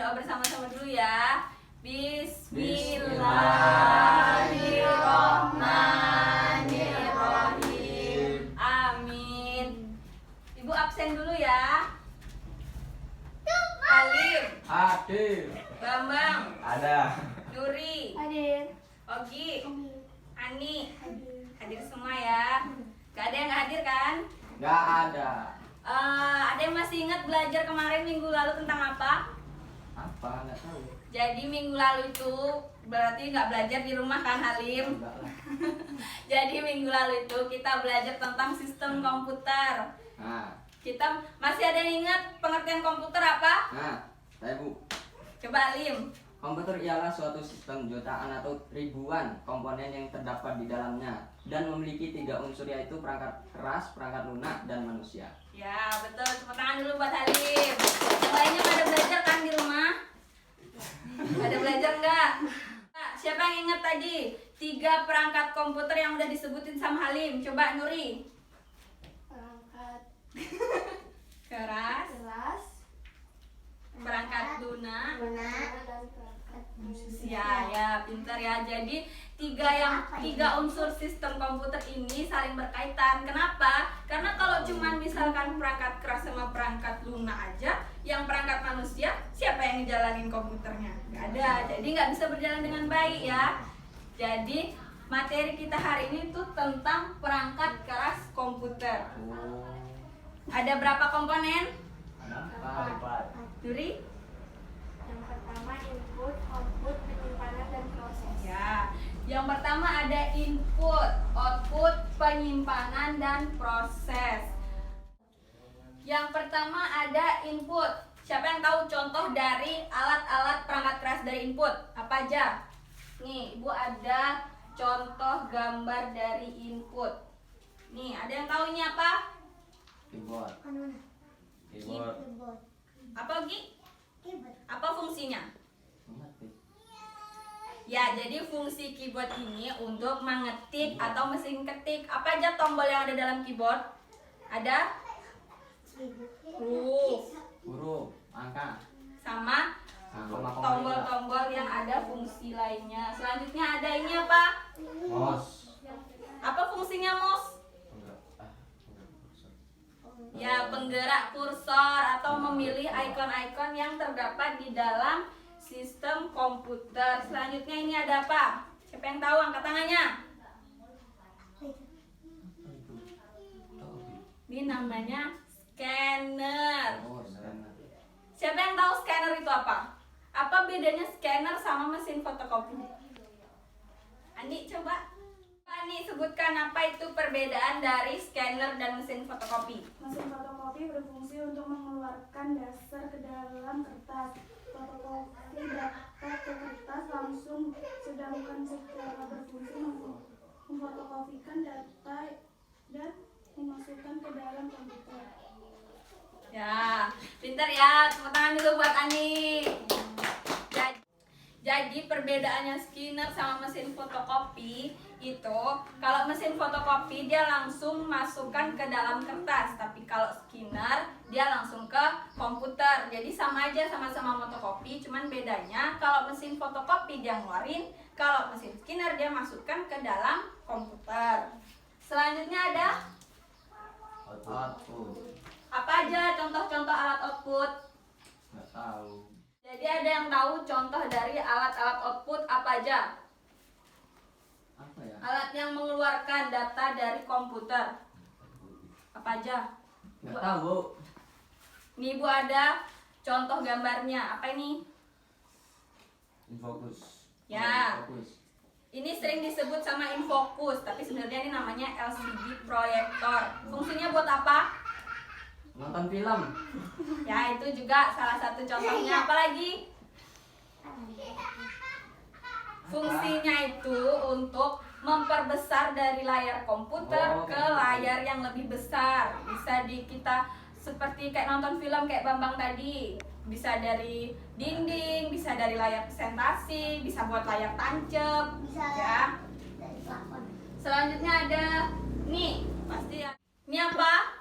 doa bersama-sama dulu ya. Bismillahirrohmanirrohim. Amin. Ibu absen dulu ya. Halim. Hadir. Bambang. Ada. Nuri. Hadir. Ogi. Ani. Hadir. Hadir semua ya. Gak ada yang gak hadir kan? Nggak ada. Ada yang masih ingat belajar kemarin minggu lalu tentang apa? Apa? Nggak tahu. Jadi minggu lalu itu berarti nggak belajar di rumah kan Halim? Enggak lah. Jadi minggu lalu itu kita belajar tentang sistem komputer. Nah, Kita masih ada yang ingat pengertian komputer apa? saya Bu. Coba Halim. Komputer ialah suatu sistem jutaan atau ribuan komponen yang terdapat di dalamnya dan memiliki 3 unsur yaitu perangkat keras, perangkat lunak, dan manusia. Ya betul, tepuk tangan dulu buat Halim. Yang lainnya pada belajar kan di rumah? Ada belajar nggak? Nah, siapa yang ingat tadi 3 perangkat komputer yang udah disebutin sama Halim? Coba Nuri. Perangkat Keras, keras, perangkat lunak. lunak, dan perangkat Ya, pintar ya. Jadi tiga unsur sistem komputer ini saling berkaitan. Kenapa? Karena kalau cuman misalkan perangkat keras sama perangkat lunak aja, yang perangkat manusia, siapa yang ngejalanin komputernya? Nggak ada. Jadi nggak bisa berjalan dengan baik ya. Jadi materi kita hari ini tuh tentang perangkat keras komputer. Oh, Ada berapa komponen? empat. Duri? Yang pertama input, output, penyimpanan, dan proses. Ya, yang pertama ada input, output, penyimpanan, dan proses. Yang pertama ada input. Siapa yang tahu contoh dari alat-alat perangkat keras dari input? Apa aja? Nih, Ibu ada contoh gambar dari input. Nih, ada yang tahu ini apa? Keyboard. Keyboard. Apa, Gi? Keyboard. Apa fungsinya? Mengetik. Ya, jadi fungsi keyboard ini untuk mengetik atau mesin ketik. Apa aja tombol yang ada dalam keyboard? Ada huruf Huruf, angka, sama koma-koma juga. tombol-tombol yang ada fungsi lainnya. Selanjutnya ada ini apa? Mouse. Apa fungsinya mouse? Enggak. Ya, penggerak kursor atau memilih icon-icon yang terdapat di dalam sistem komputer. Selanjutnya ini ada apa? Siapa yang tahu? Angkat tangannya. Ini namanya scanner. Oh, scanner. Siapa yang tahu scanner itu apa? Apa bedanya scanner sama mesin fotokopi? Andi, coba. Andi, sebutkan apa itu perbedaan dari scanner dan mesin fotokopi. Mesin fotokopi berfungsi untuk mengeluarkan dasar ke dalam kertas. Fotokopi dapat ke kertas langsung, sedangkan secara berfungsi memfotokopikan data dan memasukkan ke dalam komputer. Ya, pintar ya. Tepuk tangan dulu buat Ani. Jadi perbedaannya scanner sama mesin fotokopi itu, kalau mesin fotokopi dia langsung masukkan ke dalam kertas, tapi kalau scanner dia langsung ke komputer. Jadi sama aja, sama-sama fotokopi, cuman bedanya kalau mesin fotokopi dia ngeluarin, kalau mesin scanner dia masukkan ke dalam komputer. Selanjutnya ada Output. apa aja contoh-contoh alat output? Nggak tahu. Jadi ada yang tahu contoh dari alat-alat output apa aja? Apa ya? Alat yang mengeluarkan data dari komputer. Apa aja? Nggak tahu, Bu. Nih Bu ada contoh gambarnya. Apa ini? Infocus. Ya. Infocus. Ini sering disebut sama infocus, tapi sebenarnya ini namanya LCD proyektor. Fungsinya buat apa? Nonton film. Ya, itu juga salah satu contohnya. Apalagi? Fungsinya itu untuk memperbesar dari layar komputer ke layar yang lebih besar. Bisa kita seperti kayak nonton film kayak Bambang tadi. Bisa dari dinding, bisa dari layar presentasi, bisa buat layar tancap, ya. Selanjutnya ada nih, pasti ya. Ini apa?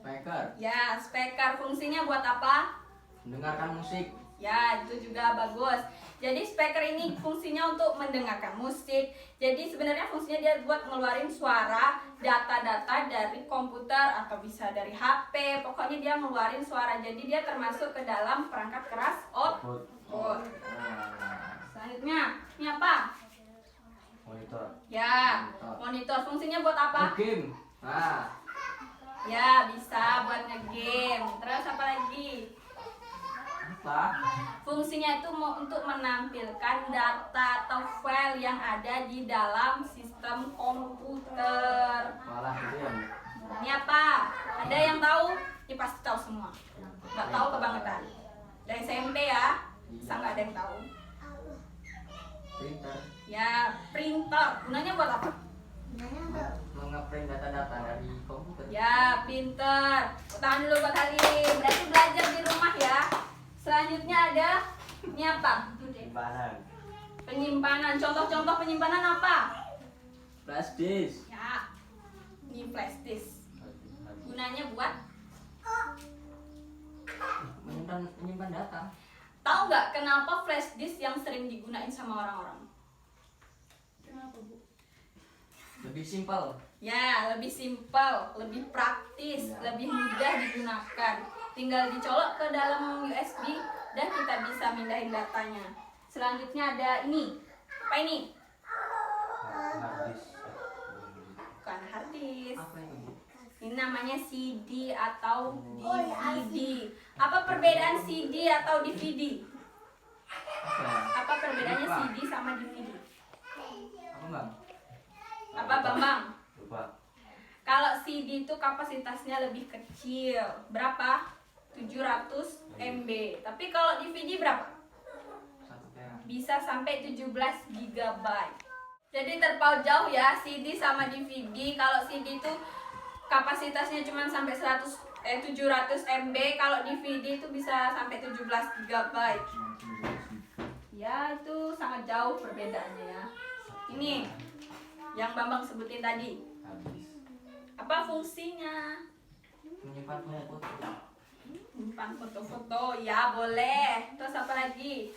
Speaker. Ya, speaker. Fungsinya buat apa? Mendengarkan musik. Ya, itu juga bagus. Jadi speaker ini fungsinya untuk mendengarkan musik. Jadi sebenarnya fungsinya dia buat ngeluarin suara, data-data dari komputer atau bisa dari HP. Pokoknya dia ngeluarin suara. Jadi dia termasuk ke dalam perangkat keras output. Selanjutnya, ini apa? Monitor. Ya, monitor. Fungsinya buat apa? Game. Nah, Ya, bisa buat ngegame. Terus apa lagi? apa? Fungsinya itu untuk menampilkan data atau file yang ada di dalam sistem komputer. Malah itu ya. Ini apa? Ada yang tahu? Ini pasti tahu semua. Nggak tahu kebangetan. Dari SMP ya, bisa nggak ada yang tahu. Printer. Ya, printer. Gunanya buat apa? Mengeprint data-data dari komputer. Ya, pinter. Tangan dulu buat Halim. Berarti belajar di rumah ya. Selanjutnya ada ini apa? Simpanan. Penyimpanan. Contoh-contoh penyimpanan apa? Flash disk. Ya, ini flash disk. Gunanya buat Menyimpan data. tahu nggak kenapa flash disk yang sering digunain sama orang-orang? Kenapa, Bu? Lebih simpel. Ya, lebih simpel, lebih praktis, lebih mudah digunakan. Tinggal dicolok ke dalam USB dan kita bisa mindahin datanya. Selanjutnya ada ini. Apa ini? Harddisk. Bukan hard disk. Apa itu, Bu? Ini namanya CD atau DVD. Apa perbedaan CD atau DVD? Apa ya? Apa perbedaannya Lupa. CD sama DVD? Apa, Bang? Apa Bambang? Lupa. Kalau CD itu kapasitasnya lebih kecil. Berapa? 700 MB. Tapi kalau DVD berapa? 1 tera. Bisa sampai 17 GB. Jadi terpaut jauh ya CD sama DVD. Kalau CD itu kapasitasnya cuma sampai 700 MB. Kalau DVD itu bisa sampai 17 GB. Ya, itu sangat jauh perbedaannya ya. Ini yang Bambang sebutin tadi. Habis. Apa fungsinya? Menyimpan foto. Simpan foto-foto, ya boleh. Terus apa lagi?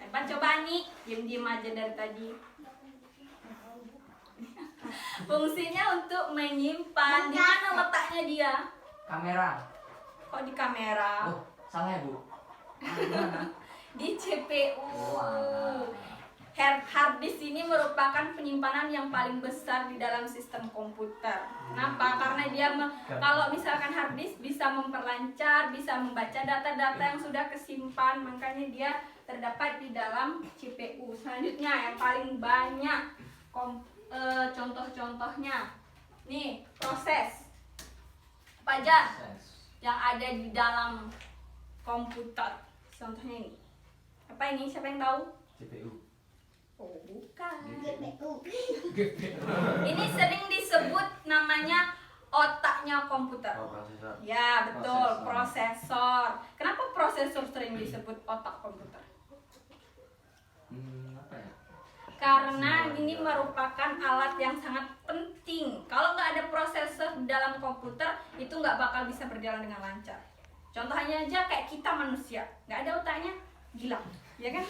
Hebat, coba nih, diem-diem aja dari tadi. Fungsinya untuk menyimpan. Di mana letaknya dia? Kamera. Kok di kamera? Oh, salah ya, Bu? Di mana? Di CPU. Wah. Hard disk ini merupakan penyimpanan yang paling besar di dalam sistem komputer. Kenapa? Karena dia kalau misalkan hard disk bisa memperlancar, bisa membaca data-data yang sudah kesimpan, makanya dia terdapat di dalam CPU. Selanjutnya yang paling banyak contoh-contohnya. Nih, proses. Apa aja yang ada di dalam komputer? Contohnya ini. Apa ini? Siapa yang tahu? CPU. Oh, bukan. Ini sering disebut namanya otaknya komputer. Oh, prosesor. Ya, betul, prosesor. Kenapa prosesor sering disebut otak komputer? Apa ya? Karena ini merupakan alat yang sangat penting. Kalau nggak ada prosesor di dalam komputer, itu nggak bakal bisa berjalan dengan lancar. Contohnya aja kayak kita manusia, nggak ada otaknya, gila, ya kan?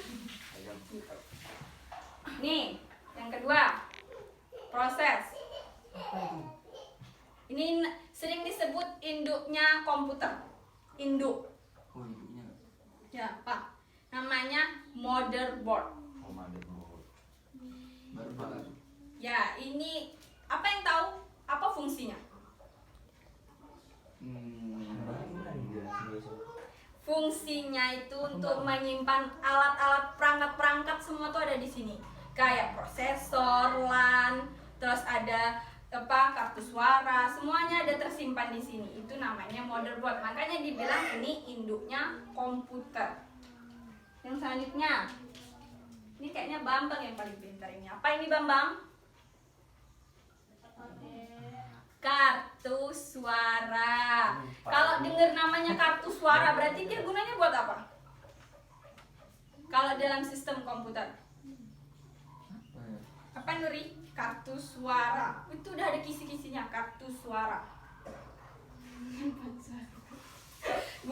Gitu. Nih, yang kedua, proses. Apa itu? Ini sering disebut induknya komputer. Induk. Oh, ibunya. Ya, Pak. Namanya motherboard. Oh, motherboard. Baru banget. Ya, ini apa yang tahu? Apa fungsinya? Fungsinya itu untuk menyimpan alat-alat perangkat-perangkat semua tuh ada di sini. Kayak prosesor, LAN, terus ada kartu suara, semuanya ada tersimpan di sini. Itu namanya motherboard. Makanya dibilang ini induknya komputer. Yang selanjutnya, ini kayaknya Bambang yang paling pintar ini. Apa ini Bambang? Kartu suara. Kalau dengar namanya kartu suara, berarti dia gunanya buat apa? Kalau dalam sistem komputer. Apa ya? Apa Nuri? Kartu suara. Itu udah ada kisi-kisinya, kartu suara.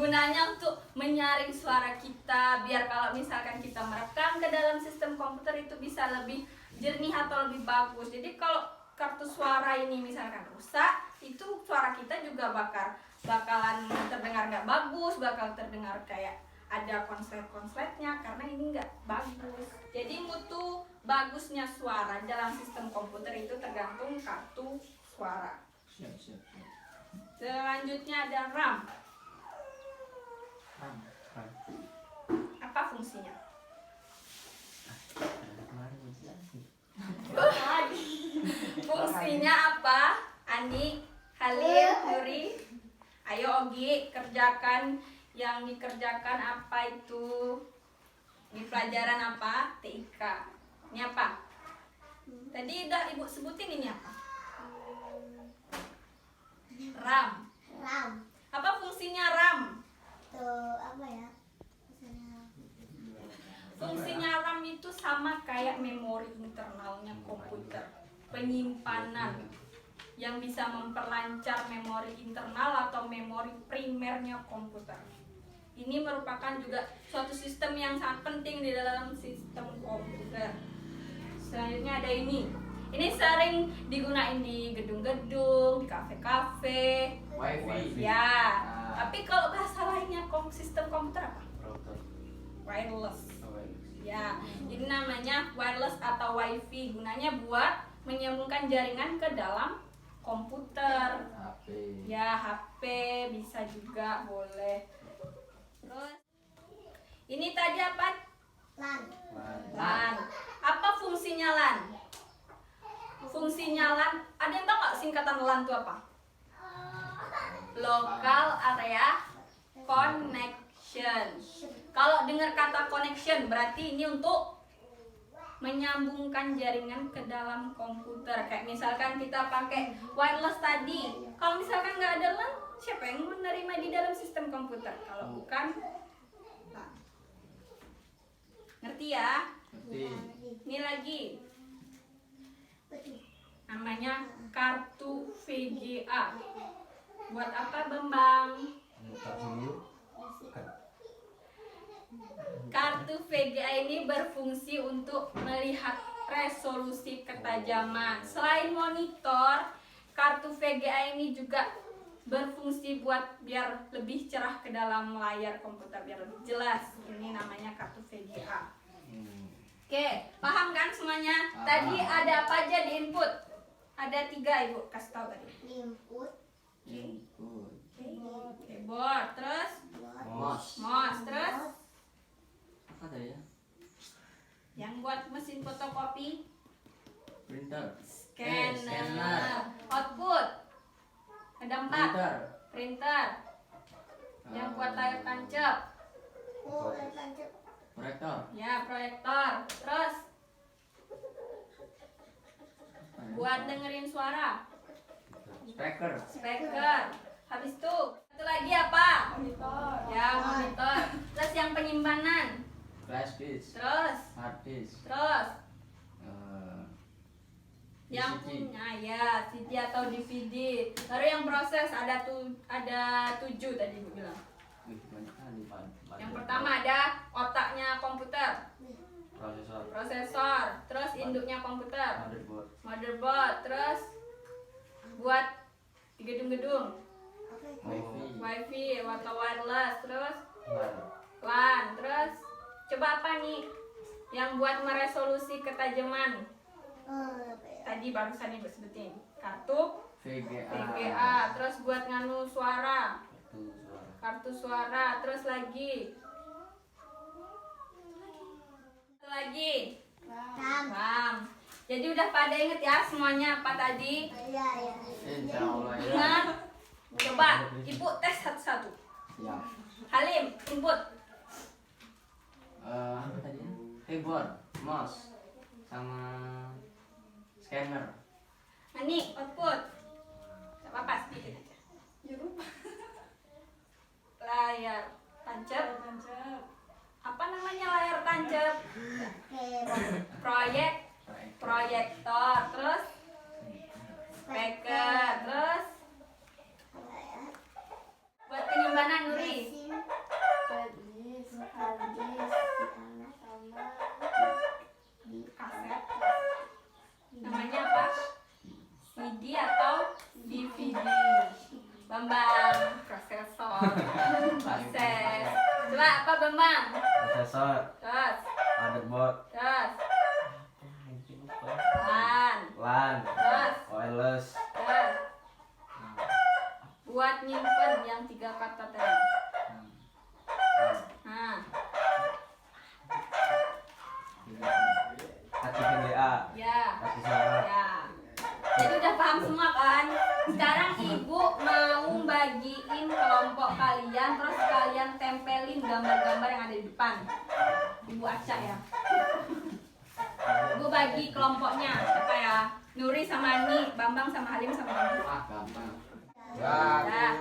gunanya untuk menyaring suara kita biar kalau misalkan kita merekam ke dalam sistem komputer itu bisa lebih jernih atau lebih bagus. Jadi kalau kartu suara ini misalkan rusak, itu suara kita juga bakalan terdengar nggak bagus, bakal terdengar kayak ada konslet-konsletnya karena ini nggak bagus. Jadi mutu bagusnya suara dalam sistem komputer itu tergantung kartu suara. Siap, siap. Selanjutnya ada RAM. Ram. Apa fungsinya? Fungsinya apa? Ani, Halim, Nuri. Ayo Ogi, kerjakan yang dikerjakan apa itu? Di pelajaran apa? TIK. Ini apa? Tadi udah Ibu sebutin ini apa? RAM. Ram. Apa fungsinya RAM? Tuh apa ya? Misalnya Fungsinya RAM itu sama kayak memori internalnya komputer, penyimpanan yang bisa memperlancar memori internal atau memori primernya komputer. Ini merupakan juga suatu sistem yang sangat penting di dalam sistem komputer. Selanjutnya ada ini. Ini sering digunain di gedung-gedung, di kafe-kafe. Wifi. Ya, tapi kalau bahasa lainnya sistem komputer apa? Router. Wireless. Apa ini? Ya, ini namanya wireless atau wifi. Gunanya buat menyambungkan jaringan ke dalam komputer. HP. Ya, HP bisa juga boleh. Terus ini tadi apa? lan. LAN. Apa fungsinya LAN? Fungsinya LAN, ada yang tahu nggak singkatan LAN itu apa? Local Area Connection. Kalau dengar kata connection berarti ini untuk menyambungkan jaringan ke dalam komputer. Kayak misalkan kita pakai wireless tadi. Kalau misalkan nggak ada LAN, siapa yang menerima di dalam sistem komputer? Kalau bukan LAN. Ngerti ya? Ngerti. Ini lagi namanya kartu VGA. Buat apa Bambang? Mutar video. Bukan. Kartu VGA ini berfungsi untuk melihat resolusi ketajaman. Selain monitor, kartu VGA ini juga berfungsi buat biar lebih cerah ke dalam layar komputer, biar lebih jelas. Ini namanya kartu VGA. Oke, paham kan semuanya? Paham. Tadi ada apa aja di input? Ada 3 Ibu, kasih tahu tadi. Input. Input. Keyboard, terus Mouse. mouse, terus Apa tadi ya? yang buat mesin fotokopi, Printer. scanner, Scanner. output. Ada 4. Printer. Printer. Yang buat layar tancap. Oh, lanjut. Proyektor. Ya, proyektor. Terus buat dengerin suara, Speaker. speaker. Habis itu satu lagi apa? Monitor. Ya, monitor. Terus yang penyimpanan. Flash disk. Terus Hard disk. terus yang VCD. punya ya CD atau DVD. Lalu yang proses ada 7 tadi Bu bilang. Wih, banyak kali. Yang pertama ada otaknya komputer, Prosesor. prosesor, terus induknya komputer, Motherboard. motherboard, terus buat di gedung-gedung, Wifi. wifi atau wireless, terus LAN. LAN, terus coba apa nih yang buat meresolusi ketajaman? Tadi barusan Ibu sebutin kartu VGA. VGA, terus buat nganu suara, Itu suara. kartu suara, terus lagi satu lagi Ram. RAM. Jadi udah pada inget ya semuanya apa tadi? Iya, iya. Insya Allah ya. Ingat? Coba Ibu tes satu-satu. Ya. Halim, input. Apa tadi? Ya? Keyboard, mouse, sama scanner. Ani, output. Gak apa-apa, sedikit aja. Layar tancap. Apa namanya layar tancap? Proyektor, terus speaker, terus buat penyimpanan Nuri. Proses. Coba apa Bambang? Prosesor. Terus. Motherboard. Terus. LAN. LAN. Terus. Wireless. Terus. Buat nyimpen yang 3 kata tadi. Nah, Hati VGA. ya. Hati suara. Ya. Jadi udah paham semua kan? Sekarang ibu mau bagiin kelompok kalian, terus kalian tempelin gambar-gambar yang ada di depan. Ibu acak ya. Ibu bagi kelompoknya siapa ya? Nuri sama Ani, Bambang sama Halim sama Ani. Gampang. Nah,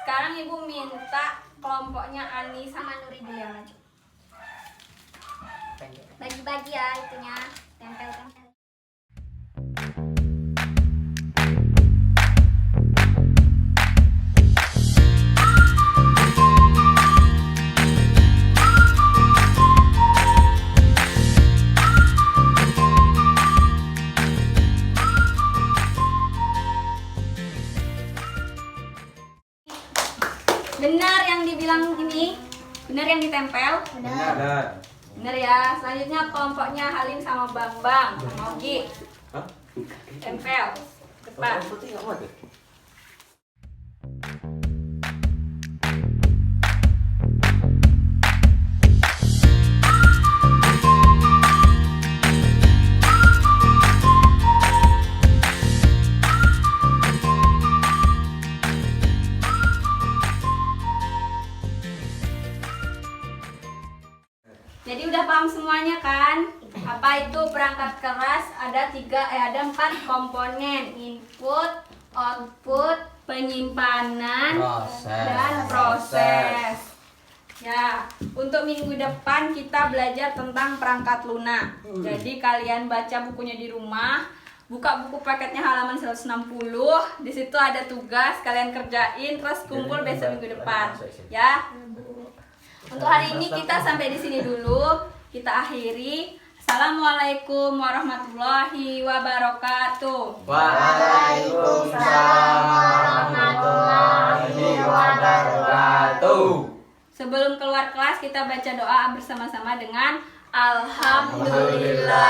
sekarang ibu minta kelompoknya Ani sama Nuri dulu yang maju. Bagi-bagi ya itunya, tempel-tempel. Benar yang dibilang ini? Benar yang ditempel? Benar. Benar ya. Selanjutnya kelompoknya Halim sama Bambang. Mogi. Tempel. Depan. Jadi udah paham semuanya kan? Apa itu perangkat keras? Ada 4 komponen: input, output, penyimpanan, dan proses. Ya, untuk minggu depan kita belajar tentang perangkat lunak. Jadi kalian baca bukunya di rumah, buka buku paketnya halaman 160. Di situ ada tugas kalian kerjain, terus kumpul besok minggu depan. Ya. Untuk hari ini kita sampai di sini dulu. Kita akhiri. Assalamualaikum warahmatullahi wabarakatuh. Waalaikumsalam warahmatullahi wabarakatuh. Sebelum keluar kelas kita baca doa bersama-sama dengan Alhamdulillah.